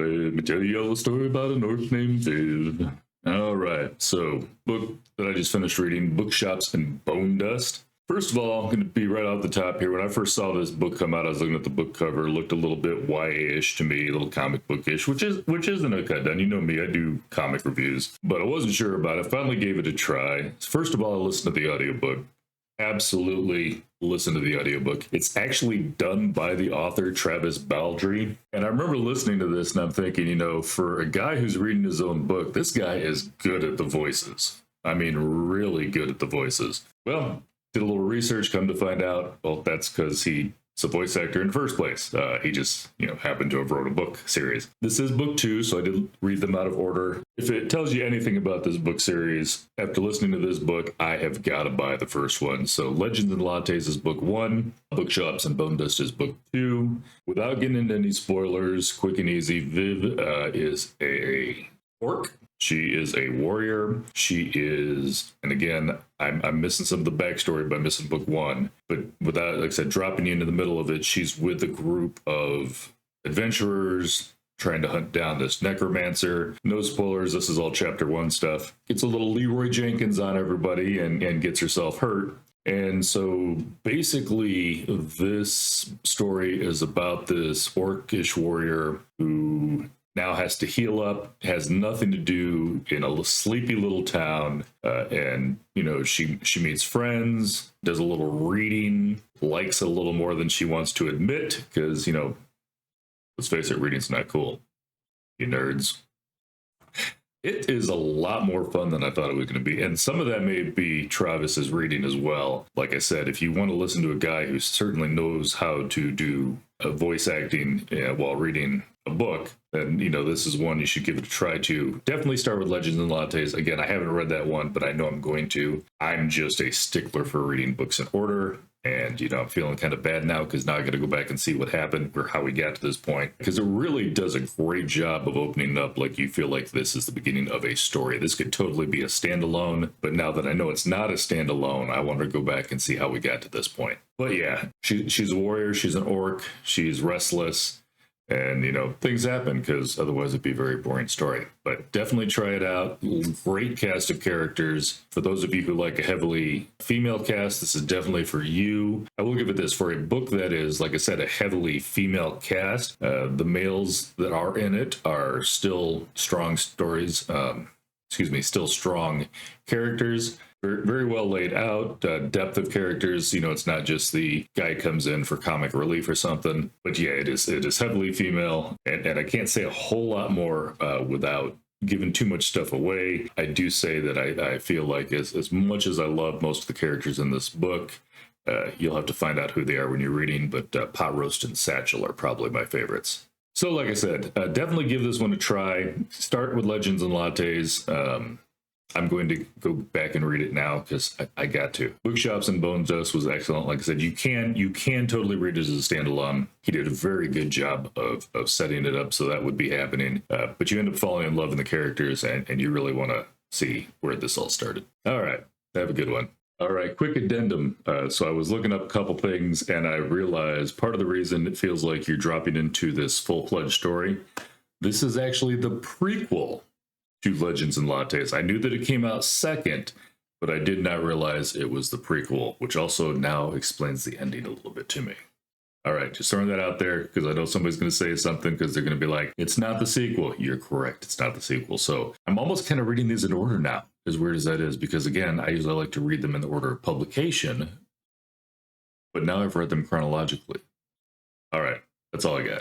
Let me tell you a little story about an orc named Viv. All right, so book that I just finished reading, Bookshops Bonedust. First of all, I'm going to be right off the top here. When I first saw this book come out, I was looking at the book cover. It looked a little bit YA-ish to me, a little comic bookish, which isn't a cut down. You know me, I do comic reviews, but I wasn't sure about it. Finally gave it a try. First of all, I listened to the audiobook. Absolutely listen to the audiobook. It's actually done by the author, Travis Baldree. And I remember listening to this and I'm thinking, you know, for a guy who's reading his own book, this guy is good at the voices. I mean, really good at the voices. Well, did a little research, come to find out, well, that's because he's a voice actor in the first place. He just, you know, happened to have wrote a book series. This is book 2, so I did read them out of order. If it tells you anything about this book series, after listening to this book, I have got to buy the first one. So Legends and Lattes is book 1, Bookshops Bonedust is book 2. Without getting into any spoilers, quick and easy, Viv is a orc. She is a warrior. She is, and again, I'm missing some of the backstory by missing book 1, but without, like I said, dropping you into the middle of it, she's with a group of adventurers trying to hunt down this necromancer. No spoilers, this is all chapter 1 stuff. Gets a little Leroy Jenkins on everybody and gets herself hurt. And so basically this story is about this orcish warrior who now has to heal up, has nothing to do in a sleepy little town, and you know, she meets friends, does a little reading, likes it a little more than she wants to admit, because, you know, let's face it, reading's not cool, you nerds. It is a lot more fun than I thought it was going to be, and some of that may be Travis's reading as well. Like I said, if you want to listen to a guy who certainly knows how to do voice acting while reading a book, then, you know, this is one you should give it a try to. Definitely start with Legends and Lattes. Again, I haven't read that one, but I know I'm going to. I'm just a stickler for reading books in order. And, you know, I'm feeling kind of bad now because now I got to go back and see what happened or how we got to this point. Because it really does a great job of opening up like you feel like this is the beginning of a story. This could totally be a standalone, but now that I know it's not a standalone, I want to go back and see how we got to this point. But yeah, she's a warrior, she's an orc, she's restless. And, you know, things happen because otherwise it'd be a very boring story. But definitely try it out. Great cast of characters. For those of you who like a heavily female cast, this is definitely for you. I will give it this. For a book that is, like I said, a heavily female cast, the males that are in it are still strong stories. Still strong characters. Very well laid out, depth of characters. You know, it's not just the guy comes in for comic relief or something. But yeah, it is heavily female, and I can't say a whole lot more without giving too much stuff away. I do say that I feel like as much as I love most of the characters in this book, you'll have to find out who they are when you're reading, but Pot Roast and Satchel are probably my favorites. So like I said, definitely give this one a try. Start with Legends and Lattes. I'm going to go back and read it now because I got to. Bookshops Bonedust was excellent. Like I said, you can totally read it as a standalone. He did a very good job of setting it up so that would be happening. But you end up falling in love with the characters, and you really want to see where this all started. All right, have a good one. All right, quick addendum. So I was looking up a couple things, and I realized part of the reason it feels like you're dropping into this full-fledged story, this is actually the prequel to Legends and Lattes. I knew that it came out second, but I did not realize it was the prequel, which also now explains the ending a little bit to me. All right, just throwing that out there because I know somebody's going to say something because they're going to be like, it's not the sequel. You're correct, it's not the sequel. So I'm almost kind of reading these in order now, as weird as that is, because again, I usually like to read them in the order of publication, but now I've read them chronologically. All right, that's all I got.